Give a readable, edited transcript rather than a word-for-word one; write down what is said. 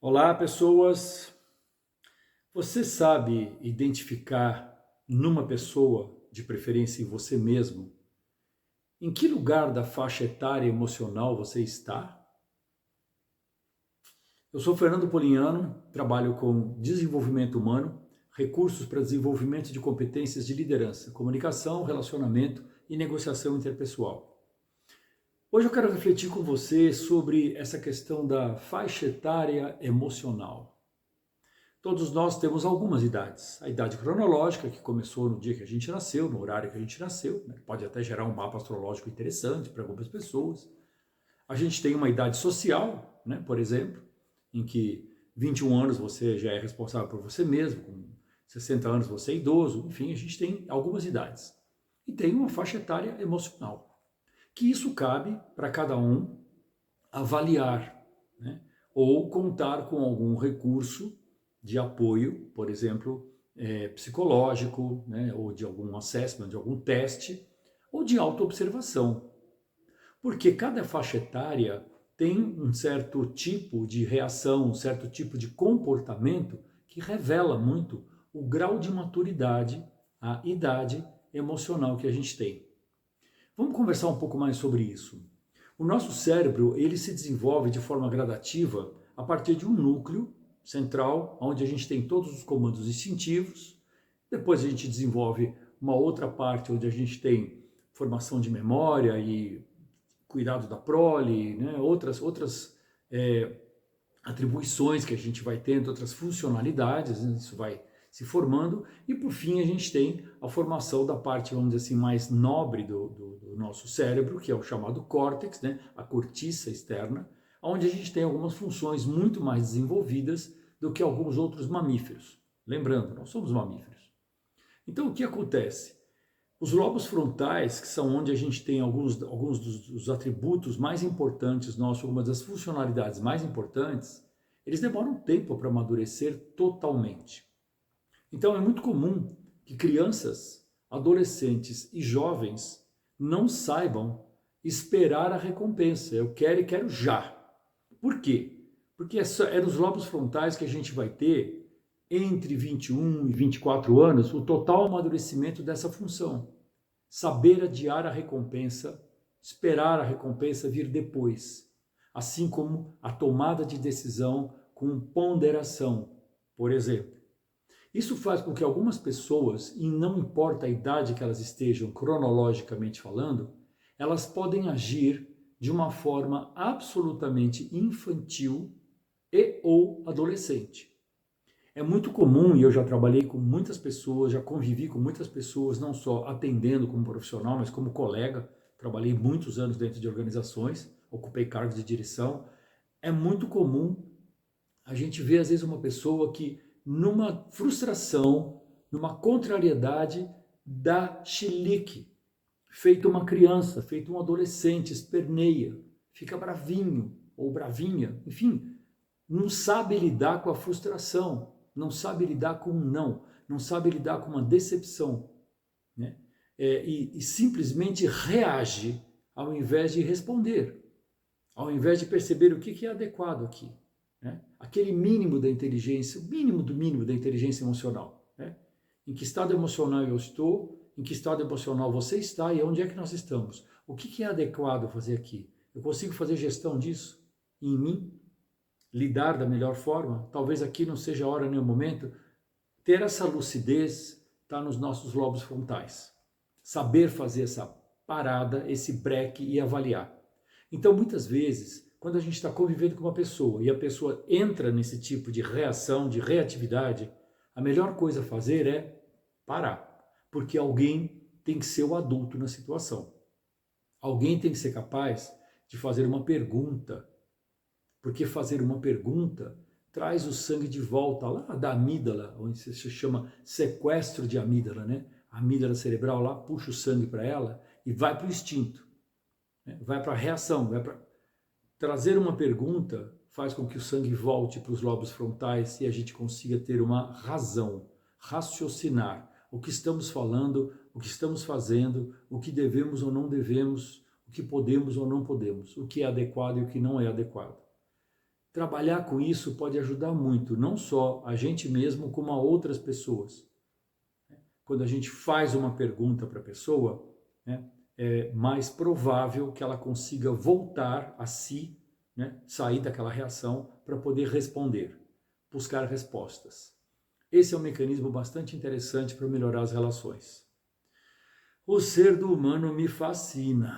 Olá, pessoas. Você sabe identificar numa pessoa, de preferência em você mesmo, em que lugar da faixa etária emocional você está? Eu sou Fernando Polignano, trabalho com desenvolvimento humano, recursos para desenvolvimento de competências de liderança, comunicação, relacionamento e negociação interpessoal. Hoje eu quero refletir com você sobre essa questão da faixa etária emocional. Todos nós temos algumas idades. A idade cronológica, que começou no dia que a gente nasceu, no horário que a gente nasceu, né? Pode até gerar um mapa astrológico interessante para algumas pessoas. A gente tem uma idade social, né? Por exemplo, em que 21 anos você já é responsável por você mesmo, com 60 anos você é idoso, enfim, a gente tem algumas idades. E tem uma faixa etária emocional, que isso cabe para cada um avaliar, né? Ou contar com algum recurso de apoio, por exemplo, psicológico, né? Ou de algum assessment, de algum teste, ou de autoobservação. Porque cada faixa etária tem um certo tipo de reação, um certo tipo de comportamento que revela muito o grau de maturidade, a idade emocional que a gente tem. Vamos conversar um pouco mais sobre isso. O nosso cérebro, ele se desenvolve de forma gradativa a partir de um núcleo central, onde a gente tem todos os comandos instintivos. Depois a gente desenvolve uma outra parte onde a gente tem formação de memória e cuidado da prole, né? outras atribuições que a gente vai tendo, outras funcionalidades, né? Isso vai se formando, e por fim a gente tem a formação da parte, vamos dizer assim, mais nobre do nosso cérebro, que é o chamado córtex, né? A cortiça externa, onde a gente tem algumas funções muito mais desenvolvidas do que alguns outros mamíferos. Lembrando, nós somos mamíferos. Então o que acontece? Os lobos frontais, que são onde a gente tem alguns dos atributos mais importantes nossos, algumas das funcionalidades mais importantes, eles demoram tempo para amadurecer totalmente. Então é muito comum que crianças, adolescentes e jovens não saibam esperar a recompensa. Eu quero e quero já. Por quê? Porque é nos lobos frontais que a gente vai ter, entre 21 e 24 anos, o total amadurecimento dessa função. Saber adiar a recompensa, esperar a recompensa vir depois. Assim como a tomada de decisão com ponderação, por exemplo. Isso faz com que algumas pessoas, e não importa a idade que elas estejam cronologicamente falando, elas podem agir de uma forma absolutamente infantil e ou adolescente. É muito comum, e eu já trabalhei com muitas pessoas, já convivi com muitas pessoas, não só atendendo como profissional, mas como colega. Trabalhei muitos anos dentro de organizações, ocupei cargos de direção. É muito comum a gente ver, às vezes, uma pessoa que, numa frustração, numa contrariedade, dá chilique, feito uma criança, feito um adolescente, esperneia, fica bravinho ou bravinha, enfim, não sabe lidar com a frustração, não sabe lidar com um não sabe lidar com uma decepção, né? E simplesmente reage ao invés de responder, ao invés de perceber o que é adequado aqui, né? Aquele mínimo da inteligência, o mínimo do mínimo da inteligência emocional, né? Em que estado emocional eu estou, em que estado emocional você está e onde é que nós estamos. O que é adequado fazer aqui? Eu consigo fazer gestão disso em mim? Lidar da melhor forma? Talvez aqui não seja a hora nem o momento. Ter essa lucidez está nos nossos lobos frontais. Saber fazer essa parada, esse break e avaliar. Então, muitas vezes, quando a gente está convivendo com uma pessoa e a pessoa entra nesse tipo de reação, de reatividade, a melhor coisa a fazer é parar. Porque alguém tem que ser o adulto na situação. Alguém tem que ser capaz de fazer uma pergunta. Porque fazer uma pergunta traz o sangue de volta lá da amígdala, onde se chama sequestro de amígdala, né? A amígdala cerebral lá puxa o sangue para ela e vai para o instinto, né? Vai para a reação, vai para trazer uma pergunta faz com que o sangue volte para os lobos frontais e a gente consiga ter uma razão, raciocinar o que estamos falando, o que estamos fazendo, o que devemos ou não devemos, o que podemos ou não podemos, o que é adequado e o que não é adequado. Trabalhar com isso pode ajudar muito, não só a gente mesmo, como a outras pessoas. Quando a gente faz uma pergunta para a pessoa, né, é mais provável que ela consiga voltar a si, né, sair daquela reação para poder responder, buscar respostas. Esse é um mecanismo bastante interessante para melhorar as relações. O ser do humano me fascina.